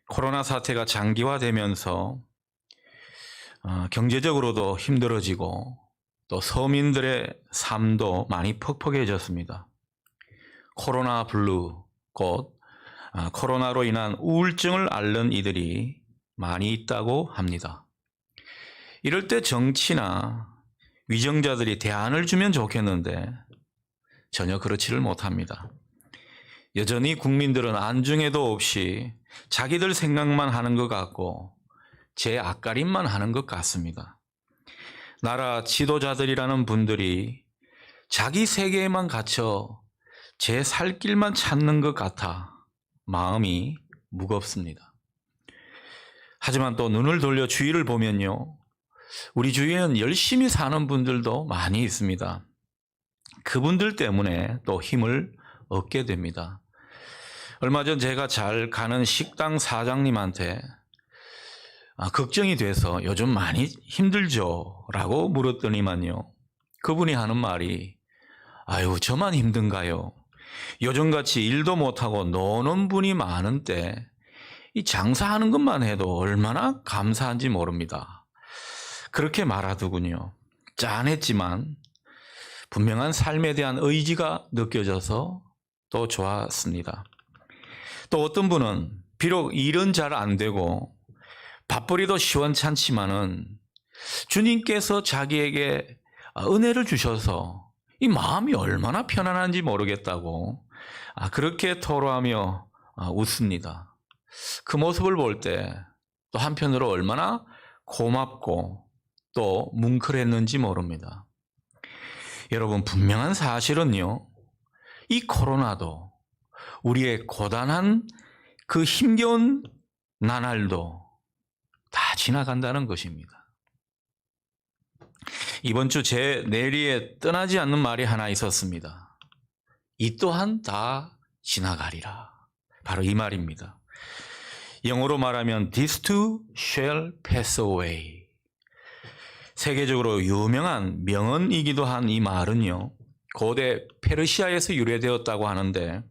코로나 사태가 장기화되면서 경제적으로도 힘들어지고 또 서민들의 삶도 많이 퍽퍽해졌습니다. 코로나 블루, 곧 코로나로 인한 우울증을 앓는 이들이 많이 있다고 합니다. 이럴 때 정치나 위정자들이 대안을 주면 좋겠는데 전혀 그렇지를 못합니다. 여전히 국민들은 안중에도 없이 자기들 생각만 하는 것 같고 제 앞가림만 하는 것 같습니다. 나라 지도자들이라는 분들이 자기 세계에만 갇혀 제 살 길만 찾는 것 같아 마음이 무겁습니다. 하지만 또 눈을 돌려 주위를 보면요, 우리 주위에는 열심히 사는 분들도 많이 있습니다. 그분들 때문에 또 힘을 얻게 됩니다. 얼마 전 제가 잘 가는 식당 사장님한테 걱정이 돼서 요즘 많이 힘들죠? 라고 물었더니만요, 그분이 하는 말이 아유, 저만 힘든가요? 요즘같이 일도 못하고 노는 분이 많은데 이 장사하는 것만 해도 얼마나 감사한지 모릅니다. 그렇게 말하더군요. 짠했지만 분명한 삶에 대한 의지가 느껴져서 또 좋았습니다. 또 어떤 분은 비록 일은 잘 안 되고 밥벌이도 시원찮지만은 주님께서 자기에게 은혜를 주셔서 이 마음이 얼마나 편안한지 모르겠다고 그렇게 토로하며 웃습니다. 그 모습을 볼 때 또 한편으로 얼마나 고맙고 또 뭉클했는지 모릅니다. 여러분, 분명한 사실은요, 이 코로나도 우리의 고단한 그 힘겨운 나날도 다 지나간다는 것입니다. 이번 주 제 내리에 떠나지 않는 말이 하나 있었습니다. 이 또한 다 지나가리라. 바로 이 말입니다. 영어로 말하면 This too shall pass away. 세계적으로 유명한 명언이기도 한 이 말은요, 고대 페르시아에서 유래되었다고 하는데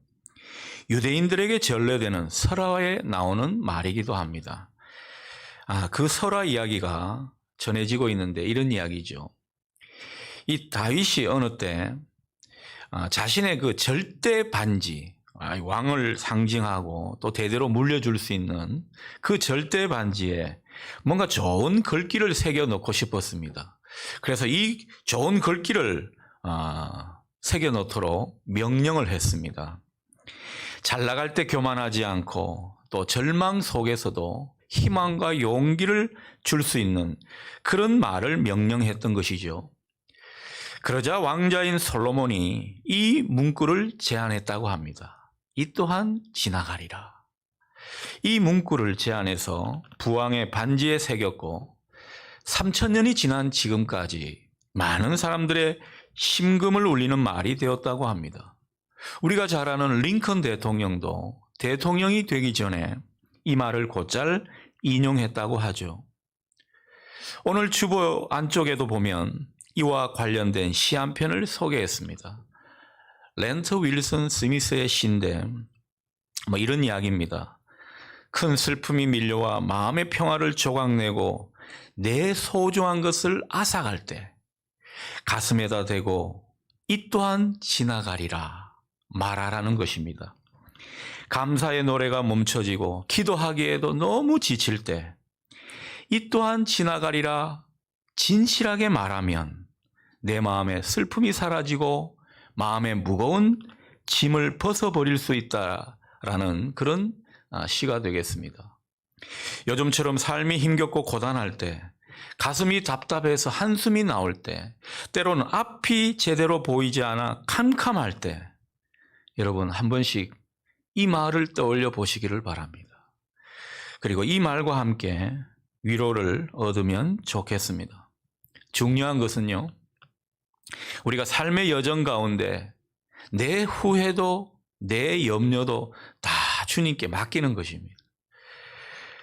유대인들에게 전래되는 설화에 나오는 말이기도 합니다. 그 설화 이야기가 전해지고 있는데 이런 이야기죠. 이 다윗이 어느 때 자신의 그 절대 반지, 왕을 상징하고 또 대대로 물려줄 수 있는 그 절대 반지에 뭔가 좋은 글귀를 새겨 놓고 싶었습니다. 그래서 이 좋은 글귀를 새겨 놓도록 명령을 했습니다. 잘 나갈 때 교만하지 않고 또 절망 속에서도 희망과 용기를 줄 수 있는 그런 말을 명령했던 것이죠. 그러자 왕자인 솔로몬이 이 문구를 제안했다고 합니다. 이 또한 지나가리라. 이 문구를 제안해서 부왕의 반지에 새겼고 3000년이 지난 지금까지 많은 사람들의 심금을 울리는 말이 되었다고 합니다. 우리가 잘 아는 링컨 대통령도 대통령이 되기 전에 이 말을 곧잘 인용했다고 하죠. 오늘 주보 안쪽에도 보면 이와 관련된 시 한 편을 소개했습니다. 렌터 윌슨 스미스의 시인데 이런 이야기입니다. 큰 슬픔이 밀려와 마음의 평화를 조각내고 내 소중한 것을 앗아갈 때 가슴에다 대고 이 또한 지나가리라 말하라는 것입니다. 감사의 노래가 멈춰지고 기도하기에도 너무 지칠 때 이 또한 지나가리라 진실하게 말하면 내 마음의 슬픔이 사라지고 마음의 무거운 짐을 벗어버릴 수 있다라는 그런 시가 되겠습니다. 요즘처럼 삶이 힘겹고 고단할 때, 가슴이 답답해서 한숨이 나올 때, 때로는 앞이 제대로 보이지 않아 캄캄할 때 여러분 한 번씩 이 말을 떠올려 보시기를 바랍니다. 그리고 이 말과 함께 위로를 얻으면 좋겠습니다. 중요한 것은요, 우리가 삶의 여정 가운데 내 후회도 내 염려도 다 주님께 맡기는 것입니다.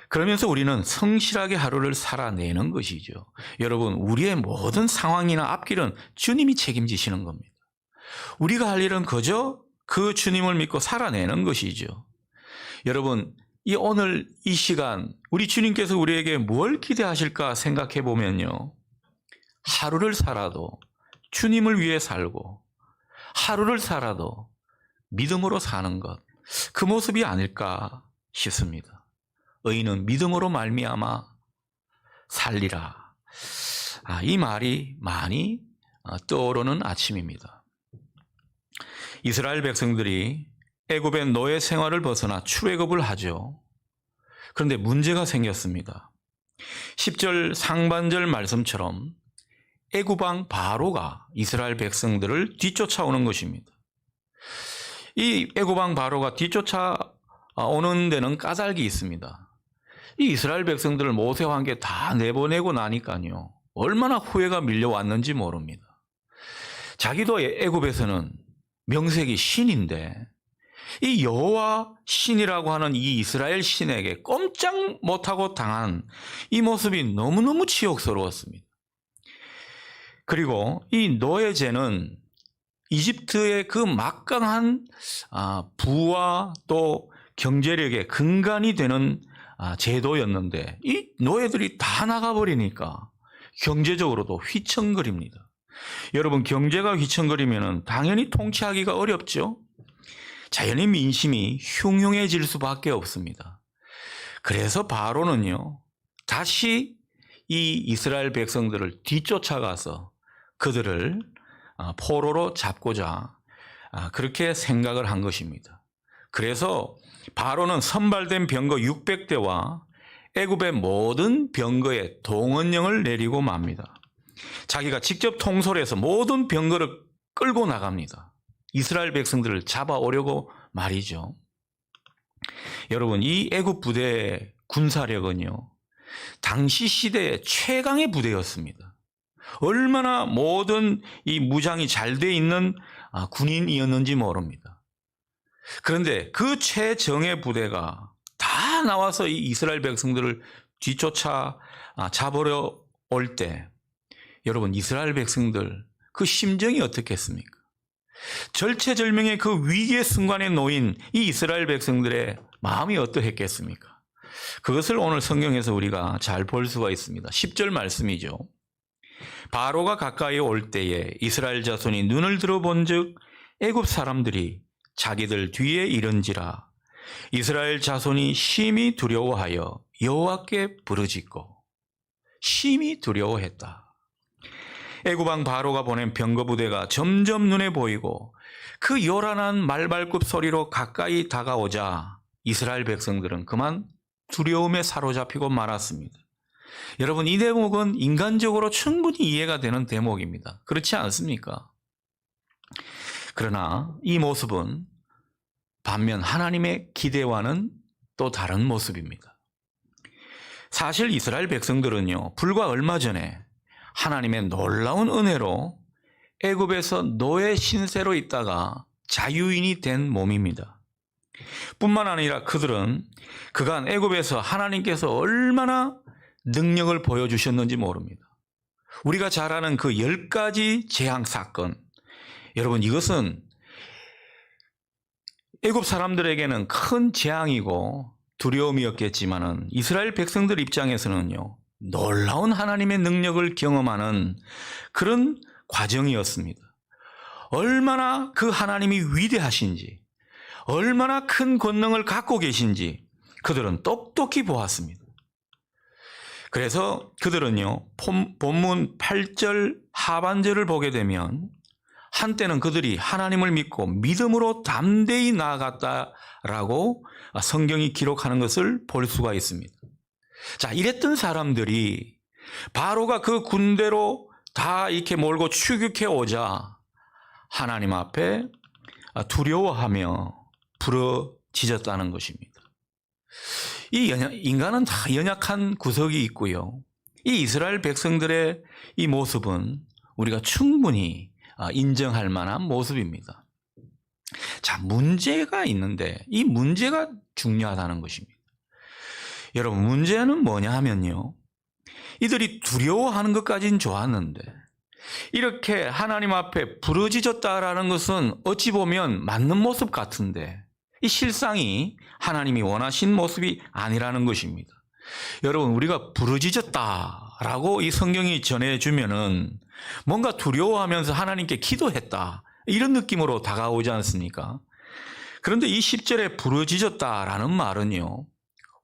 그러면서 우리는 성실하게 하루를 살아내는 것이죠. 여러분, 우리의 모든 상황이나 앞길은 주님이 책임지시는 겁니다. 우리가 할 일은 그저 그 주님을 믿고 살아내는 것이죠. 여러분, 이 오늘 이 시간 우리 주님께서 우리에게 뭘 기대하실까 생각해 보면요. 하루를 살아도 주님을 위해 살고 하루를 살아도 믿음으로 사는 것, 그 모습이 아닐까 싶습니다. 의인은 믿음으로 말미암아 살리라. 이 말이 많이 떠오르는 아침입니다. 이스라엘 백성들이 애굽의 노예 생활을 벗어나 출애굽을 하죠. 그런데 문제가 생겼습니다. 10절 상반절 말씀처럼 애굽왕 바로가 이스라엘 백성들을 뒤쫓아오는 것입니다. 이 애굽왕 바로가 뒤쫓아오는 데는 까닭이 있습니다. 이 이스라엘 백성들을 모세와 함께 다 내보내고 나니까요. 얼마나 후회가 밀려왔는지 모릅니다. 자기도 애굽에서는 명색이 신인데 이 여호와 신이라고 하는 이 이스라엘 신에게 꼼짝 못하고 당한 이 모습이 너무너무 치욕스러웠습니다. 그리고 이 노예제는 이집트의 그 막강한 부와 또 경제력의 근간이 되는 제도였는데 이 노예들이 다 나가버리니까 경제적으로도 휘청거립니다. 여러분, 경제가 휘청거리면 당연히 통치하기가 어렵죠. 자연히 민심이 흉흉해질 수밖에 없습니다. 그래서 바로는요, 다시 이 이스라엘 백성들을 뒤쫓아가서 그들을 포로로 잡고자 그렇게 생각을 한 것입니다. 그래서 바로는 선발된 병거 600대와 애굽의 모든 병거에 동원령을 내리고 맙니다. 자기가 직접 통솔해서 모든 병거를 끌고 나갑니다. 이스라엘 백성들을 잡아오려고 말이죠. 여러분, 이 애굽 부대의 군사력은요, 당시 시대의 최강의 부대였습니다. 얼마나 모든 이 무장이 잘 돼 있는 군인이었는지 모릅니다. 그런데 그 최정예 부대가 다 나와서 이 이스라엘 백성들을 뒤쫓아 잡으려 올 때, 여러분, 이스라엘 백성들 그 심정이 어떻겠습니까? 절체절명의 그 위기의 순간에 놓인 이 이스라엘 백성들의 마음이 어떠했겠습니까? 그것을 오늘 성경에서 우리가 잘 볼 수가 있습니다. 10절 말씀이죠. 바로가 가까이 올 때에 이스라엘 자손이 눈을 들어본 즉 애굽 사람들이 자기들 뒤에 이른지라 이스라엘 자손이 심히 두려워하여 여호와께 부르짖고 심히 두려워했다. 애굽왕 바로가 보낸 병거 부대가 점점 눈에 보이고 그 요란한 말발굽 소리로 가까이 다가오자 이스라엘 백성들은 그만 두려움에 사로잡히고 말았습니다. 여러분, 이 대목은 인간적으로 충분히 이해가 되는 대목입니다. 그렇지 않습니까? 그러나 이 모습은 반면 하나님의 기대와는 또 다른 모습입니다. 사실 이스라엘 백성들은요, 불과 얼마 전에 하나님의 놀라운 은혜로 애굽에서 노예 신세로 있다가 자유인이 된 몸입니다. 뿐만 아니라 그들은 그간 애굽에서 하나님께서 얼마나 능력을 보여주셨는지 모릅니다. 우리가 잘 아는 그 10가지 재앙 사건, 여러분, 이것은 애굽 사람들에게는 큰 재앙이고 두려움이었겠지만은 이스라엘 백성들 입장에서는요, 놀라운 하나님의 능력을 경험하는 그런 과정이었습니다. 얼마나 그 하나님이 위대하신지, 얼마나 큰 권능을 갖고 계신지 그들은 똑똑히 보았습니다. 그래서 그들은요, 본문 8절 하반절을 보게 되면 한때는 그들이 하나님을 믿고 믿음으로 담대히 나아갔다라고 성경이 기록하는 것을 볼 수가 있습니다. 자, 이랬던 사람들이 바로가 그 군대로 다 이렇게 몰고 추격해 오자 하나님 앞에 두려워하며 부르짖었다는 것입니다. 이 인간은 다 연약한 구석이 있고요. 이 이스라엘 백성들의 이 모습은 우리가 충분히 인정할 만한 모습입니다. 자, 문제가 있는데 이 문제가 중요하다는 것입니다. 여러분, 문제는 뭐냐 하면요, 이들이 두려워하는 것까지는 좋았는데 이렇게 하나님 앞에 부르짖었다라는 것은 어찌 보면 맞는 모습 같은데 이 실상이 하나님이 원하신 모습이 아니라는 것입니다. 여러분, 우리가 부르짖었다라고 이 성경이 전해주면은 뭔가 두려워하면서 하나님께 기도했다, 이런 느낌으로 다가오지 않습니까? 그런데 이 10절에 부르짖었다라는 말은요,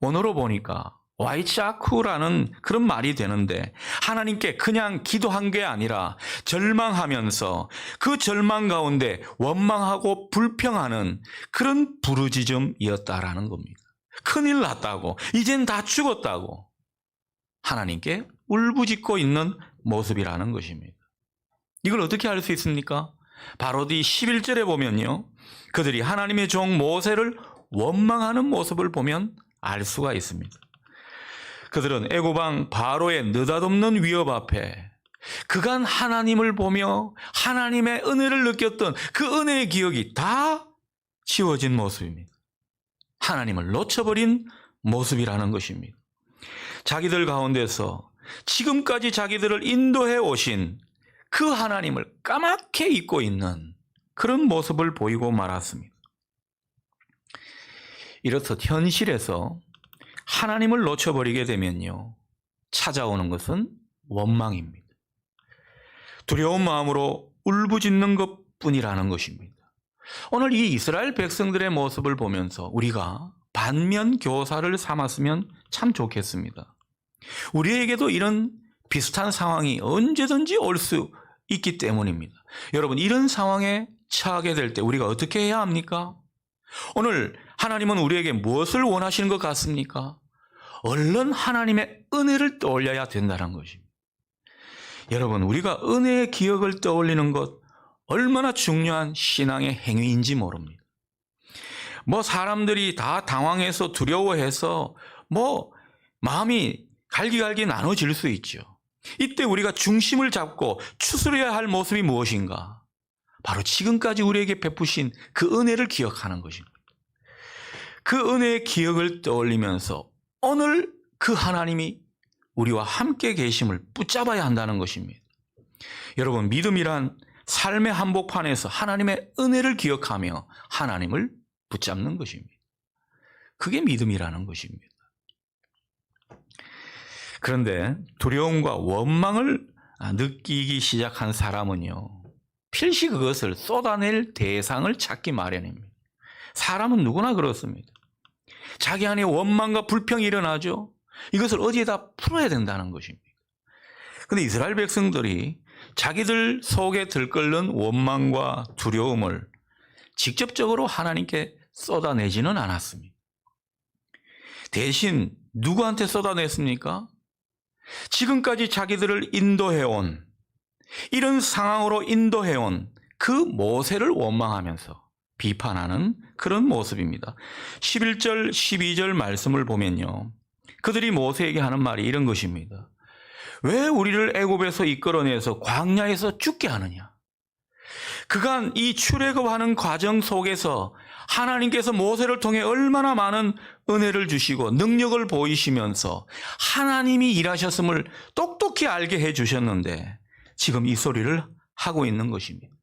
원어로 보니까 와이차쿠라는 그런 말이 되는데, 하나님께 그냥 기도한 게 아니라 절망하면서 그 절망 가운데 원망하고 불평하는 그런 부르짖음이었다라는 겁니다. 큰일 났다고, 이젠 다 죽었다고 하나님께 울부짖고 있는 모습이라는 것입니다. 이걸 어떻게 알 수 있습니까? 바로 뒤 11절에 보면요, 그들이 하나님의 종 모세를 원망하는 모습을 보면 알 수가 있습니다. 그들은 애고방 바로의 느닷없는 위협 앞에 그간 하나님을 보며 하나님의 은혜를 느꼈던 그 은혜의 기억이 다 지워진 모습입니다. 하나님을 놓쳐버린 모습이라는 것입니다. 자기들 가운데서 지금까지 자기들을 인도해 오신 그 하나님을 까맣게 잊고 있는 그런 모습을 보이고 말았습니다. 이렇듯 현실에서 하나님을 놓쳐버리게 되면요, 찾아오는 것은 원망입니다. 두려운 마음으로 울부짖는 것뿐이라는 것입니다. 오늘 이 이스라엘 백성들의 모습을 보면서 우리가 반면 교사를 삼았으면 참 좋겠습니다. 우리에게도 이런 비슷한 상황이 언제든지 올 수 있기 때문입니다. 여러분, 이런 상황에 처하게 될 때 우리가 어떻게 해야 합니까? 오늘 하나님은 우리에게 무엇을 원하시는 것 같습니까? 얼른 하나님의 은혜를 떠올려야 된다는 것입니다. 여러분, 우리가 은혜의 기억을 떠올리는 것 얼마나 중요한 신앙의 행위인지 모릅니다. 사람들이 다 당황해서 두려워해서 마음이 갈기갈기 나눠질 수 있죠. 이때 우리가 중심을 잡고 추스려야 할 모습이 무엇인가? 바로 지금까지 우리에게 베푸신 그 은혜를 기억하는 것입니다. 그 은혜의 기억을 떠올리면서 오늘 그 하나님이 우리와 함께 계심을 붙잡아야 한다는 것입니다. 여러분, 믿음이란 삶의 한복판에서 하나님의 은혜를 기억하며 하나님을 붙잡는 것입니다. 그게 믿음이라는 것입니다. 그런데 두려움과 원망을 느끼기 시작한 사람은요, 필시 그것을 쏟아낼 대상을 찾기 마련입니다. 사람은 누구나 그렇습니다. 자기 안에 원망과 불평이 일어나죠. 이것을 어디에다 풀어야 된다는 것입니다. 그런데 이스라엘 백성들이 자기들 속에 들끓는 원망과 두려움을 직접적으로 하나님께 쏟아내지는 않았습니다. 대신 누구한테 쏟아냈습니까? 지금까지 자기들을 인도해온, 이런 상황으로 인도해온 그 모세를 원망하면서 비판하는 그런 모습입니다. 11절, 12절 말씀을 보면요, 그들이 모세에게 하는 말이 이런 것입니다. 왜 우리를 애굽에서 이끌어내서 광야에서 죽게 하느냐? 그간 이 출애굽하는 과정 속에서 하나님께서 모세를 통해 얼마나 많은 은혜를 주시고 능력을 보이시면서 하나님이 일하셨음을 똑똑히 알게 해주셨는데 지금 이 소리를 하고 있는 것입니다.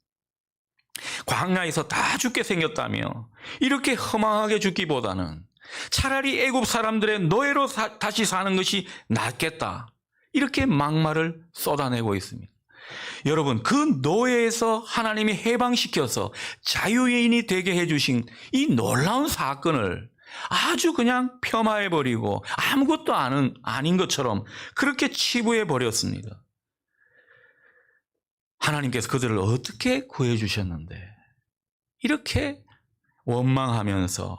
광야에서 다 죽게 생겼다며 이렇게 허망하게 죽기보다는 차라리 애굽 사람들의 노예로 다시 사는 것이 낫겠다, 이렇게 막말을 쏟아내고 있습니다. 여러분, 그 노예에서 하나님이 해방시켜서 자유인이 되게 해주신 이 놀라운 사건을 아주 그냥 폄하해버리고 아무것도 아닌 것처럼 그렇게 치부해버렸습니다. 하나님께서 그들을 어떻게 구해주셨는데 이렇게 원망하면서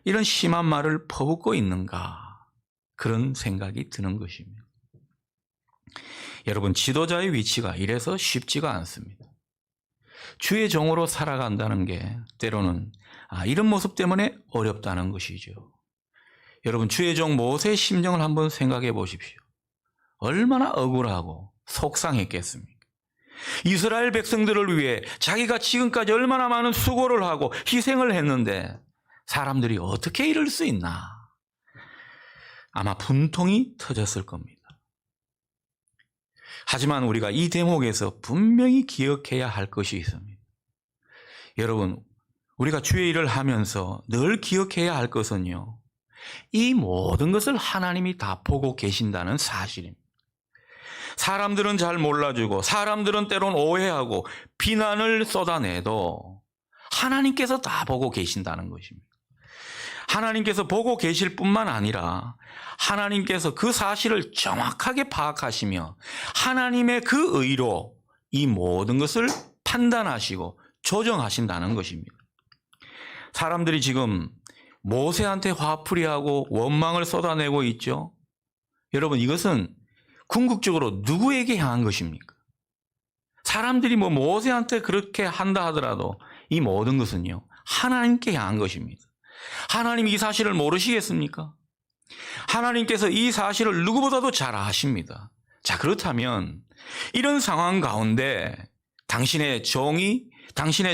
이런 심한 말을 퍼붓고 있는가, 그런 생각이 드는 것입니다. 여러분, 지도자의 위치가 이래서 쉽지가 않습니다. 주의 종으로 살아간다는 게 때로는 이런 모습 때문에 어렵다는 것이죠. 여러분, 주의 종 모세의 심정을 한번 생각해 보십시오. 얼마나 억울하고 속상했겠습니까? 이스라엘 백성들을 위해 자기가 지금까지 얼마나 많은 수고를 하고 희생을 했는데 사람들이 어떻게 이럴 수 있나? 아마 분통이 터졌을 겁니다. 하지만 우리가 이 대목에서 분명히 기억해야 할 것이 있습니다. 여러분, 우리가 주의 일을 하면서 늘 기억해야 할 것은요, 이 모든 것을 하나님이 다 보고 계신다는 사실입니다. 사람들은 잘 몰라주고 사람들은 때론 오해하고 비난을 쏟아내도 하나님께서 다 보고 계신다는 것입니다. 하나님께서 보고 계실 뿐만 아니라 하나님께서 그 사실을 정확하게 파악하시며 하나님의 그 의로 이 모든 것을 판단하시고 조정하신다는 것입니다. 사람들이 지금 모세한테 화풀이하고 원망을 쏟아내고 있죠. 여러분, 이것은 궁극적으로 누구에게 향한 것입니까? 사람들이 모세한테 그렇게 한다 하더라도 이 모든 것은요, 하나님께 향한 것입니다. 하나님이 이 사실을 모르시겠습니까? 하나님께서 이 사실을 누구보다도 잘 아십니다. 자, 그렇다면 이런 상황 가운데 당신의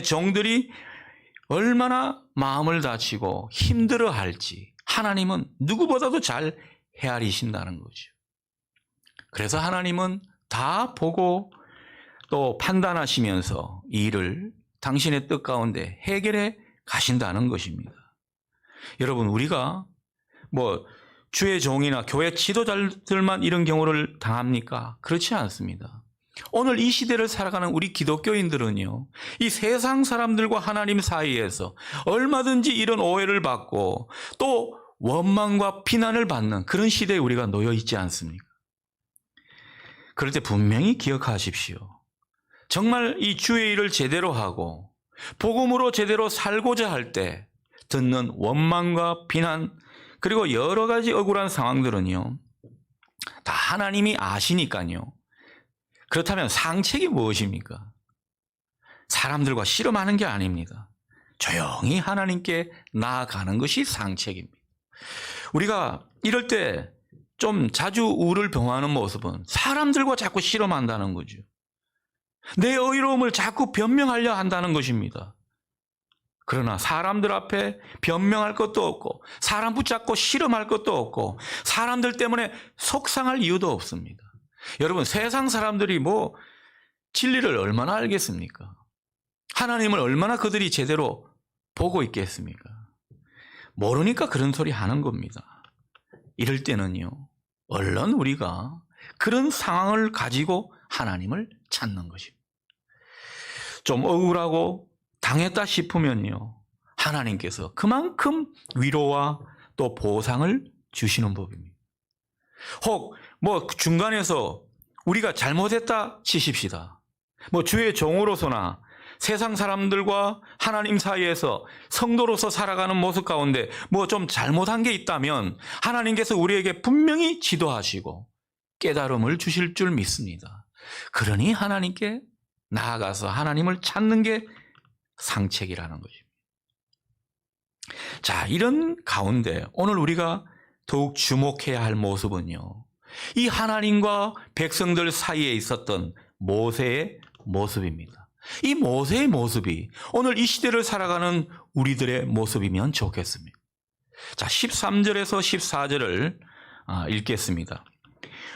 정들이 얼마나 마음을 다치고 힘들어 할지 하나님은 누구보다도 잘 헤아리신다는 거죠. 그래서 하나님은 다 보고 또 판단하시면서 이 일을 당신의 뜻 가운데 해결해 가신다는 것입니다. 여러분, 우리가 주의 종이나 교회 지도자들만 이런 경우를 당합니까? 그렇지 않습니다. 오늘 이 시대를 살아가는 우리 기독교인들은요, 이 세상 사람들과 하나님 사이에서 얼마든지 이런 오해를 받고 또 원망과 비난을 받는 그런 시대에 우리가 놓여 있지 않습니까? 그럴 때 분명히 기억하십시오. 정말 이 주의 일을 제대로 하고 복음으로 제대로 살고자 할 때 듣는 원망과 비난, 그리고 여러 가지 억울한 상황들은요, 다 하나님이 아시니까요. 그렇다면 상책이 무엇입니까? 사람들과 씨름하는 게 아닙니다. 조용히 하나님께 나아가는 것이 상책입니다. 우리가 이럴 때 좀 자주 우를 병하는 모습은 사람들과 자꾸 씨름한다는 거죠. 내 의로움을 자꾸 변명하려 한다는 것입니다. 그러나 사람들 앞에 변명할 것도 없고 사람 붙잡고 씨름할 것도 없고 사람들 때문에 속상할 이유도 없습니다. 여러분, 세상 사람들이 진리를 얼마나 알겠습니까? 하나님을 얼마나 그들이 제대로 보고 있겠습니까? 모르니까 그런 소리 하는 겁니다. 이럴 때는요, 얼른 우리가 그런 상황을 가지고 하나님을 찾는 것입니다. 좀 억울하고 당했다 싶으면요, 하나님께서 그만큼 위로와 또 보상을 주시는 법입니다. 혹 중간에서 우리가 잘못했다 치십시다. 주의 종으로서나 세상 사람들과 하나님 사이에서 성도로서 살아가는 모습 가운데 좀 잘못한 게 있다면 하나님께서 우리에게 분명히 지도하시고 깨달음을 주실 줄 믿습니다. 그러니 하나님께 나아가서 하나님을 찾는 게 상책이라는 것입니다. 자, 이런 가운데 오늘 우리가 더욱 주목해야 할 모습은요, 이 하나님과 백성들 사이에 있었던 모세의 모습입니다. 이 모세의 모습이 오늘 이 시대를 살아가는 우리들의 모습이면 좋겠습니다. 자, 13절에서 14절을 읽겠습니다.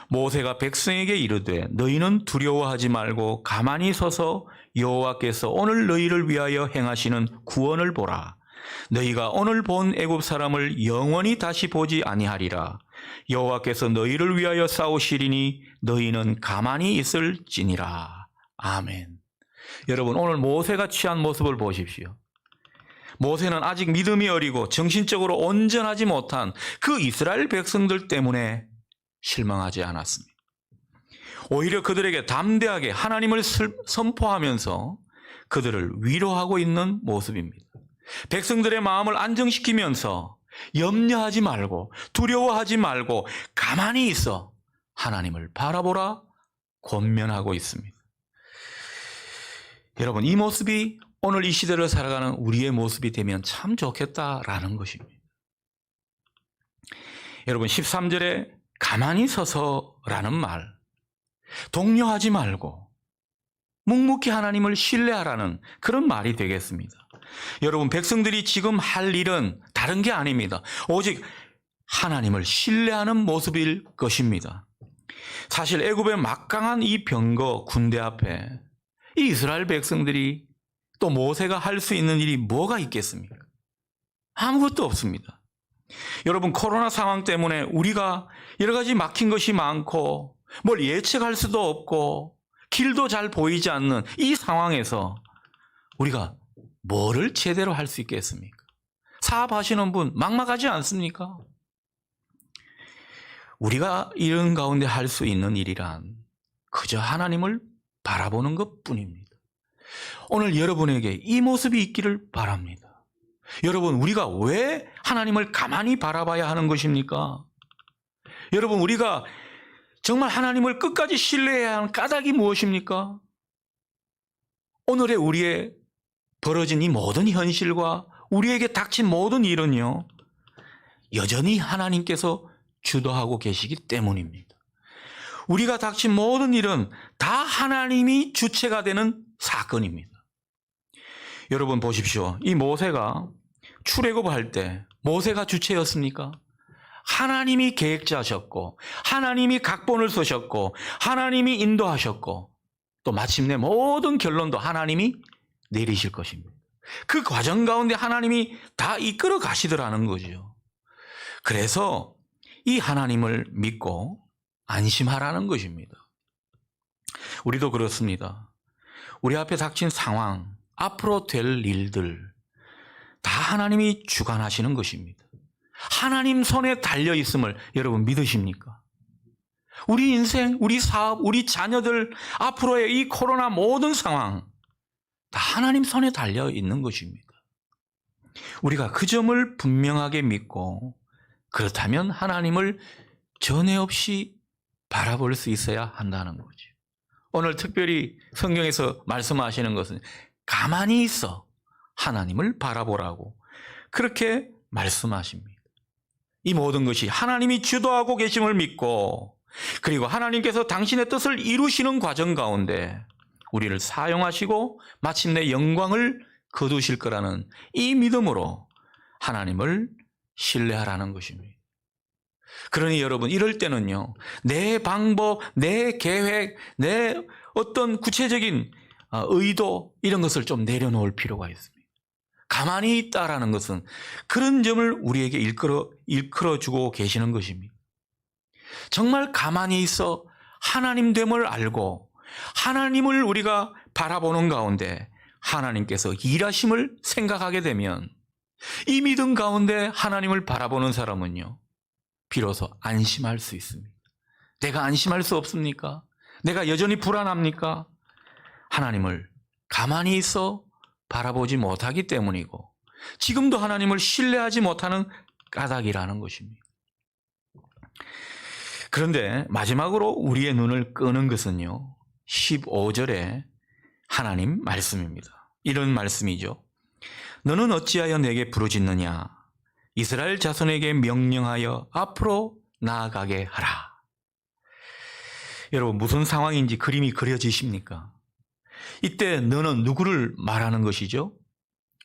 모세가 백성에게 이르되 너희는 두려워하지 말고 가만히 서서 여호와께서 오늘 너희를 위하여 행하시는 구원을 보라. 너희가 오늘 본 애굽 사람을 영원히 다시 보지 아니하리라. 여호와께서 너희를 위하여 싸우시리니 너희는 가만히 있을지니라. 아멘. 여러분, 오늘 모세가 취한 모습을 보십시오. 모세는 아직 믿음이 어리고 정신적으로 온전하지 못한 그 이스라엘 백성들 때문에 실망하지 않았습니다. 오히려 그들에게 담대하게 하나님을 선포하면서 그들을 위로하고 있는 모습입니다. 백성들의 마음을 안정시키면서 염려하지 말고 두려워하지 말고 가만히 있어 하나님을 바라보라 권면하고 있습니다. 여러분, 이 모습이 오늘 이 시대를 살아가는 우리의 모습이 되면 참 좋겠다라는 것입니다. 여러분, 13절에 가만히 서서라는 말, 동요하지 말고 묵묵히 하나님을 신뢰하라는 그런 말이 되겠습니다. 여러분, 백성들이 지금 할 일은 다른 게 아닙니다. 오직 하나님을 신뢰하는 모습일 것입니다. 사실 애굽의 막강한 이 병거 군대 앞에 이 이스라엘 백성들이 또 모세가 할 수 있는 일이 뭐가 있겠습니까? 아무것도 없습니다. 여러분, 코로나 상황 때문에 우리가 여러 가지 막힌 것이 많고 뭘 예측할 수도 없고 길도 잘 보이지 않는 이 상황에서 우리가 뭐를 제대로 할 수 있겠습니까? 사업하시는 분 막막하지 않습니까? 우리가 이런 가운데 할 수 있는 일이란 그저 하나님을 바라보는 것뿐입니다. 오늘 여러분에게 이 모습이 있기를 바랍니다. 여러분, 우리가 왜 하나님을 가만히 바라봐야 하는 것입니까? 여러분, 우리가 정말 하나님을 끝까지 신뢰해야 하는 까닭이 무엇입니까? 오늘의 우리의 벌어진 이 모든 현실과 우리에게 닥친 모든 일은요, 여전히 하나님께서 주도하고 계시기 때문입니다. 우리가 닥친 모든 일은 다 하나님이 주체가 되는 사건입니다. 여러분 보십시오. 이 모세가 출애굽할 때 모세가 주체였습니까? 하나님이 계획자셨고 하나님이 각본을 쓰셨고 하나님이 인도하셨고 또 마침내 모든 결론도 하나님이 내리실 것입니다. 그 과정 가운데 하나님이 다 이끌어 가시더라는 거죠. 그래서 이 하나님을 믿고 안심하라는 것입니다. 우리도 그렇습니다. 우리 앞에 닥친 상황, 앞으로 될 일들 다 하나님이 주관하시는 것입니다. 하나님 손에 달려 있음을 여러분 믿으십니까? 우리 인생, 우리 사업, 우리 자녀들, 앞으로의 이 코로나 모든 상황 다 하나님 손에 달려 있는 것입니다. 우리가 그 점을 분명하게 믿고 그렇다면 하나님을 전에 없이 바라볼 수 있어야 한다는 거죠. 오늘 특별히 성경에서 말씀하시는 것은 가만히 있어 하나님을 바라보라고 그렇게 말씀하십니다. 이 모든 것이 하나님이 주도하고 계심을 믿고 그리고 하나님께서 당신의 뜻을 이루시는 과정 가운데 우리를 사용하시고 마침내 영광을 거두실 거라는 이 믿음으로 하나님을 신뢰하라는 것입니다. 그러니 여러분, 이럴 때는요, 내 방법, 내 계획, 내 어떤 구체적인 의도 이런 것을 좀 내려놓을 필요가 있습니다. 가만히 있다라는 것은 그런 점을 우리에게 일컬어주고 계시는 것입니다. 정말 가만히 있어 하나님됨을 알고 하나님을 우리가 바라보는 가운데 하나님께서 일하심을 생각하게 되면 이 믿음 가운데 하나님을 바라보는 사람은요, 비로소 안심할 수 있습니다. 내가 안심할 수 없습니까? 내가 여전히 불안합니까? 하나님을 가만히 있어 바라보지 못하기 때문이고 지금도 하나님을 신뢰하지 못하는 까닭이라는 것입니다. 그런데 마지막으로 우리의 눈을 끄는 것은요, 15절에 하나님 말씀입니다. 이런 말씀이죠. 너는 어찌하여 내게 부르짖느냐? 이스라엘 자손에게 명령하여 앞으로 나아가게 하라. 여러분, 무슨 상황인지 그림이 그려지십니까? 이때 너는 누구를 말하는 것이죠?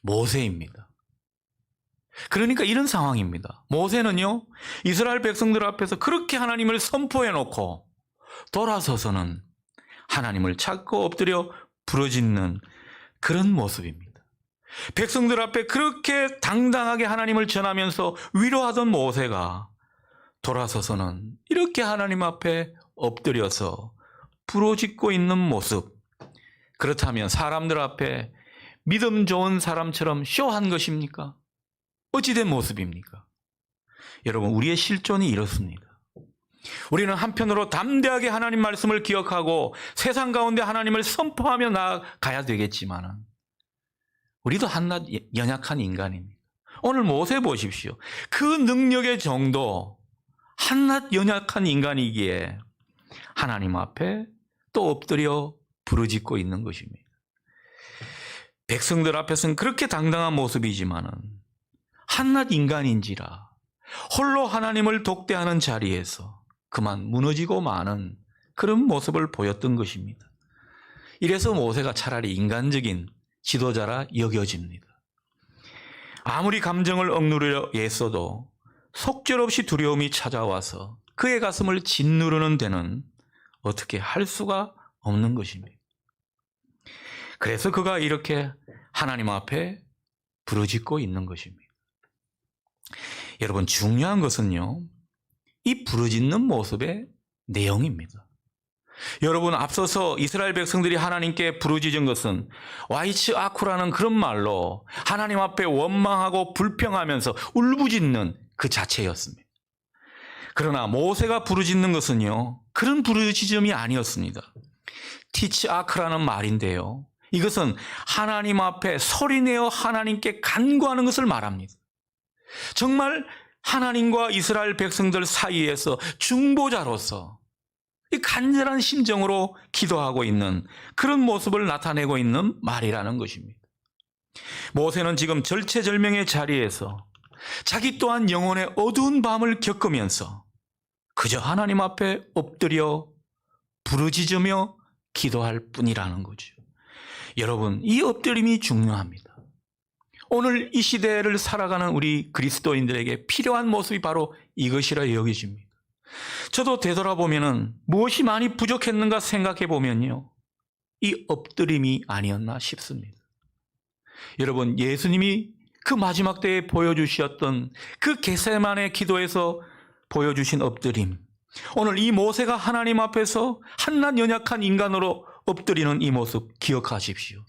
모세입니다. 그러니까 이런 상황입니다. 모세는요, 이스라엘 백성들 앞에서 그렇게 하나님을 선포해 놓고 돌아서서는 하나님을 찾고 엎드려 부르짖는 그런 모습입니다. 백성들 앞에 그렇게 당당하게 하나님을 전하면서 위로하던 모세가 돌아서서는 이렇게 하나님 앞에 엎드려서 부르짖고 있는 모습. 그렇다면 사람들 앞에 믿음 좋은 사람처럼 쇼한 것입니까? 어찌된 모습입니까? 여러분, 우리의 실존이 이렇습니다. 우리는 한편으로 담대하게 하나님 말씀을 기억하고 세상 가운데 하나님을 선포하며 나아가야 되겠지만 우리도 한낱 연약한 인간입니다. 오늘 모세 보십시오. 그 능력의 정도 한낱 연약한 인간이기에 하나님 앞에 또 엎드려 부르짖고 있는 것입니다. 백성들 앞에서는 그렇게 당당한 모습이지만은 한낱 인간인지라 홀로 하나님을 독대하는 자리에서 그만 무너지고 마는 그런 모습을 보였던 것입니다. 이래서 모세가 차라리 인간적인 지도자라 여겨집니다. 아무리 감정을 억누르려 애써도 속절없이 두려움이 찾아와서 그의 가슴을 짓누르는 데는 어떻게 할 수가 없는 것입니다. 그래서 그가 이렇게 하나님 앞에 부르짖고 있는 것입니다. 여러분, 중요한 것은요, 이 부르짖는 모습의 내용입니다. 여러분, 앞서서 이스라엘 백성들이 하나님께 부르짖은 것은 와이츠 아쿠라는 그런 말로 하나님 앞에 원망하고 불평하면서 울부짖는 그 자체였습니다. 그러나 모세가 부르짖는 것은요, 그런 부르짖음이 아니었습니다. 티치 아크라는 말인데요, 이것은 하나님 앞에 소리내어 하나님께 간구하는 것을 말합니다. 정말 하나님과 이스라엘 백성들 사이에서 중보자로서 이 간절한 심정으로 기도하고 있는 그런 모습을 나타내고 있는 말이라는 것입니다. 모세는 지금 절체절명의 자리에서 자기 또한 영혼의 어두운 밤을 겪으면서 그저 하나님 앞에 엎드려 부르짖으며 기도할 뿐이라는 거죠. 여러분, 이 엎드림이 중요합니다. 오늘 이 시대를 살아가는 우리 그리스도인들에게 필요한 모습이 바로 이것이라 여겨집니다. 저도 되돌아보면 무엇이 많이 부족했는가 생각해 보면요, 이 엎드림이 아니었나 싶습니다. 여러분, 예수님이 그 마지막 때에 보여주셨던 그 겟세마네 기도에서 보여주신 엎드림, 오늘 이 모세가 하나님 앞에서 한낱 연약한 인간으로 엎드리는 이 모습 기억하십시오.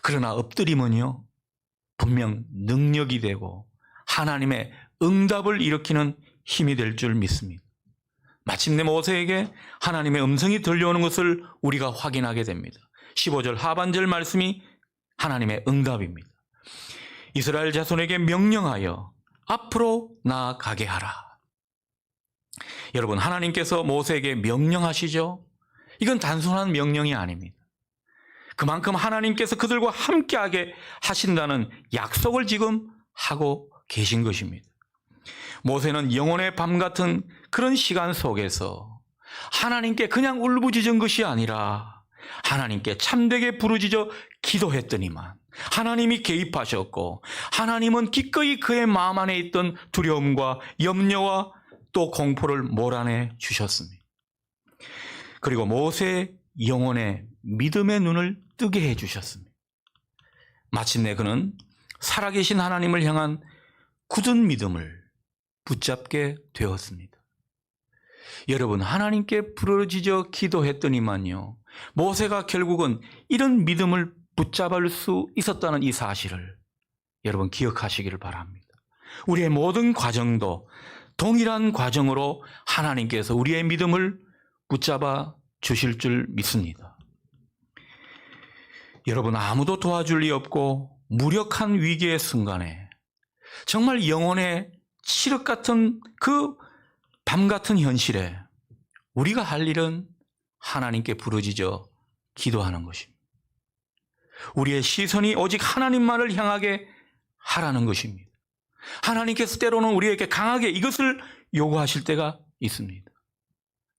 그러나 엎드림은요, 분명 능력이 되고 하나님의 응답을 일으키는 힘이 될 줄 믿습니다. 마침내 모세에게 하나님의 음성이 들려오는 것을 우리가 확인하게 됩니다. 15절 하반절 말씀이 하나님의 응답입니다. 이스라엘 자손에게 명령하여 앞으로 나아가게 하라. 여러분, 하나님께서 모세에게 명령하시죠? 이건 단순한 명령이 아닙니다. 그만큼 하나님께서 그들과 함께하게 하신다는 약속을 지금 하고 계신 것입니다. 모세는 영혼의 밤 같은 그런 시간 속에서 하나님께 그냥 울부짖은 것이 아니라 하나님께 참되게 부르짖어 기도했더니만 하나님이 개입하셨고, 하나님은 기꺼이 그의 마음 안에 있던 두려움과 염려와 또 공포를 몰아내 주셨습니다. 그리고 모세의 영혼의 믿음의 눈을 뜨게 해 주셨습니다. 마침내 그는 살아계신 하나님을 향한 굳은 믿음을 붙잡게 되었습니다. 여러분, 하나님께 부르짖어 기도했더니만요, 모세가 결국은 이런 믿음을 붙잡을 수 있었다는 이 사실을 여러분 기억하시기를 바랍니다. 우리의 모든 과정도 동일한 과정으로 하나님께서 우리의 믿음을 붙잡아 주실 줄 믿습니다. 여러분, 아무도 도와줄 리 없고 무력한 위기의 순간에 정말 영혼의 칠흑 같은 그 밤 같은 현실에 우리가 할 일은 하나님께 부르짖어 기도하는 것입니다. 우리의 시선이 오직 하나님만을 향하게 하라는 것입니다. 하나님께서 때로는 우리에게 강하게 이것을 요구하실 때가 있습니다.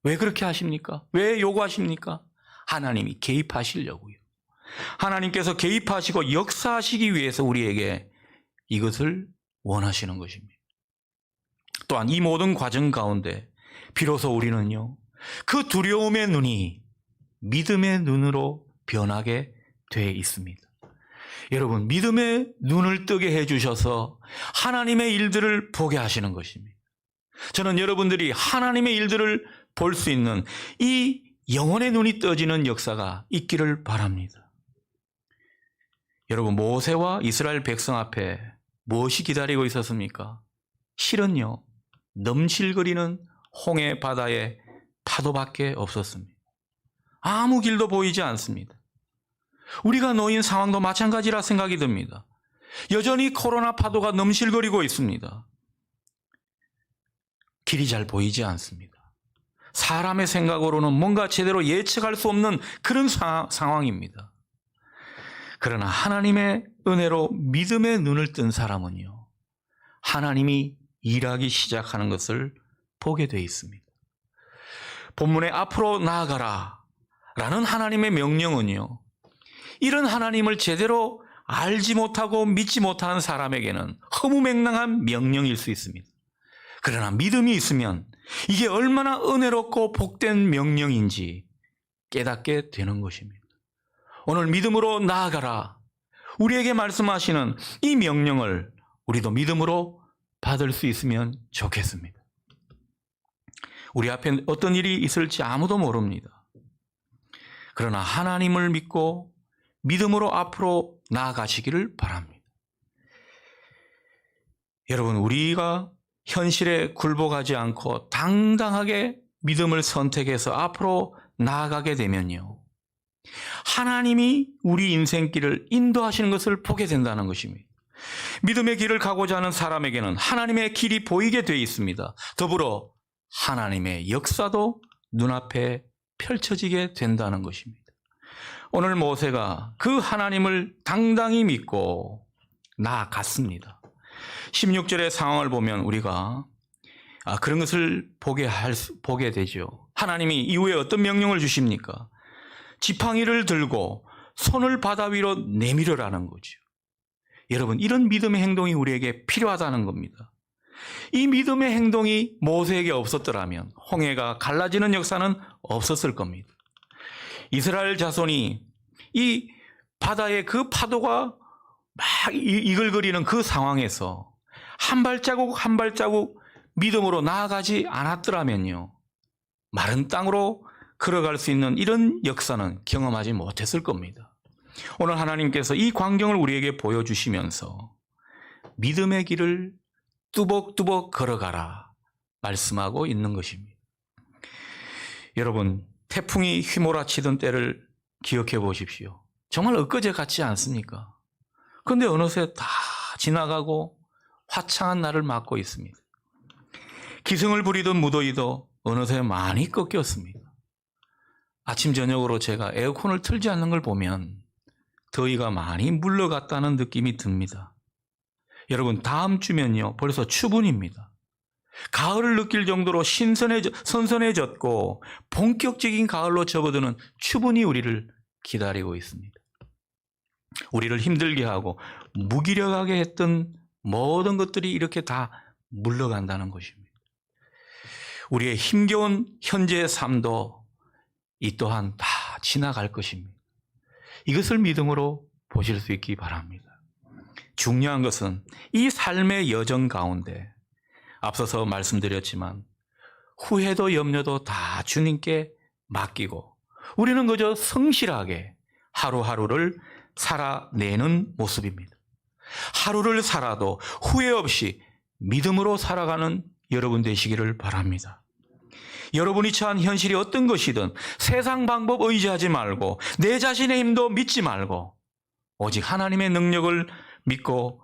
왜 그렇게 하십니까? 왜 요구하십니까? 하나님이 개입하시려고요. 하나님께서 개입하시고 역사하시기 위해서 우리에게 이것을 원하시는 것입니다. 또한 이 모든 과정 가운데 비로소 우리는요, 그 두려움의 눈이 믿음의 눈으로 변하게 돼 있습니다. 여러분, 믿음의 눈을 뜨게 해주셔서 하나님의 일들을 보게 하시는 것입니다. 저는 여러분들이 하나님의 일들을 볼 수 있는 이 영혼의 눈이 떠지는 역사가 있기를 바랍니다. 여러분, 모세와 이스라엘 백성 앞에 무엇이 기다리고 있었습니까? 실은요, 넘실거리는 홍해 바다의 파도밖에 없었습니다. 아무 길도 보이지 않습니다. 우리가 놓인 상황도 마찬가지라 생각이 듭니다. 여전히 코로나 파도가 넘실거리고 있습니다. 길이 잘 보이지 않습니다. 사람의 생각으로는 뭔가 제대로 예측할 수 없는 그런 상황입니다. 그러나 하나님의 은혜로 믿음의 눈을 뜬 사람은요, 하나님이 일하기 시작하는 것을 보게 되어 있습니다. 본문에 앞으로 나아가라 라는 하나님의 명령은요, 이런 하나님을 제대로 알지 못하고 믿지 못하는 사람에게는 허무맹랑한 명령일 수 있습니다. 그러나 믿음이 있으면 이게 얼마나 은혜롭고 복된 명령인지 깨닫게 되는 것입니다. 오늘 믿음으로 나아가라. 우리에게 말씀하시는 이 명령을 우리도 믿음으로 받을 수 있으면 좋겠습니다. 우리 앞에 어떤 일이 있을지 아무도 모릅니다. 그러나 하나님을 믿고 믿음으로 앞으로 나아가시기를 바랍니다. 여러분, 우리가 현실에 굴복하지 않고 당당하게 믿음을 선택해서 앞으로 나아가게 되면요, 하나님이 우리 인생길을 인도하시는 것을 보게 된다는 것입니다. 믿음의 길을 가고자 하는 사람에게는 하나님의 길이 보이게 되어 있습니다. 더불어 하나님의 역사도 눈앞에 펼쳐지게 된다는 것입니다. 오늘 모세가 그 하나님을 당당히 믿고 나아갔습니다. 16절의 상황을 보면 우리가 그런 것을 보게 되죠. 하나님이 이후에 어떤 명령을 주십니까? 지팡이를 들고 손을 바다 위로 내밀으라는 거죠. 여러분, 이런 믿음의 행동이 우리에게 필요하다는 겁니다. 이 믿음의 행동이 모세에게 없었더라면 홍해가 갈라지는 역사는 없었을 겁니다. 이스라엘 자손이 이 바다의 그 파도가 막 이글거리는 그 상황에서 한 발자국 한 발자국 믿음으로 나아가지 않았더라면요, 마른 땅으로 걸어갈 수 있는 이런 역사는 경험하지 못했을 겁니다. 오늘 하나님께서 이 광경을 우리에게 보여주시면서 믿음의 길을 뚜벅뚜벅 걸어가라 말씀하고 있는 것입니다. 여러분, 태풍이 휘몰아치던 때를 기억해 보십시오. 정말 엊그제 같지 않습니까? 그런데 어느새 다 지나가고 화창한 날을 맞고 있습니다. 기승을 부리던 무더위도 어느새 많이 꺾였습니다. 아침 저녁으로 제가 에어컨을 틀지 않는 걸 보면 더위가 많이 물러갔다는 느낌이 듭니다. 여러분, 다음 주면요 벌써 추분입니다. 가을을 느낄 정도로 선선해졌고 본격적인 가을로 접어드는 추분이 우리를 기다리고 있습니다. 우리를 힘들게 하고 무기력하게 했던 모든 것들이 이렇게 다 물러간다는 것입니다. 우리의 힘겨운 현재의 삶도 이 또한 다 지나갈 것입니다. 이것을 믿음으로 보실 수 있기 바랍니다. 중요한 것은 이 삶의 여정 가운데 앞서서 말씀드렸지만 후회도 염려도 다 주님께 맡기고 우리는 그저 성실하게 하루하루를 살아내는 모습입니다. 하루를 살아도 후회 없이 믿음으로 살아가는 여러분 되시기를 바랍니다. 여러분이 처한 현실이 어떤 것이든 세상 방법 의지하지 말고 내 자신의 힘도 믿지 말고 오직 하나님의 능력을 믿고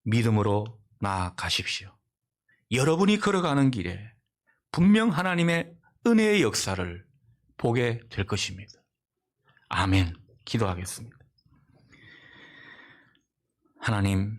믿음으로 나아가십시오. 여러분이 걸어가는 길에 분명 하나님의 은혜의 역사를 보게 될 것입니다. 아멘. 기도하겠습니다. 하나님,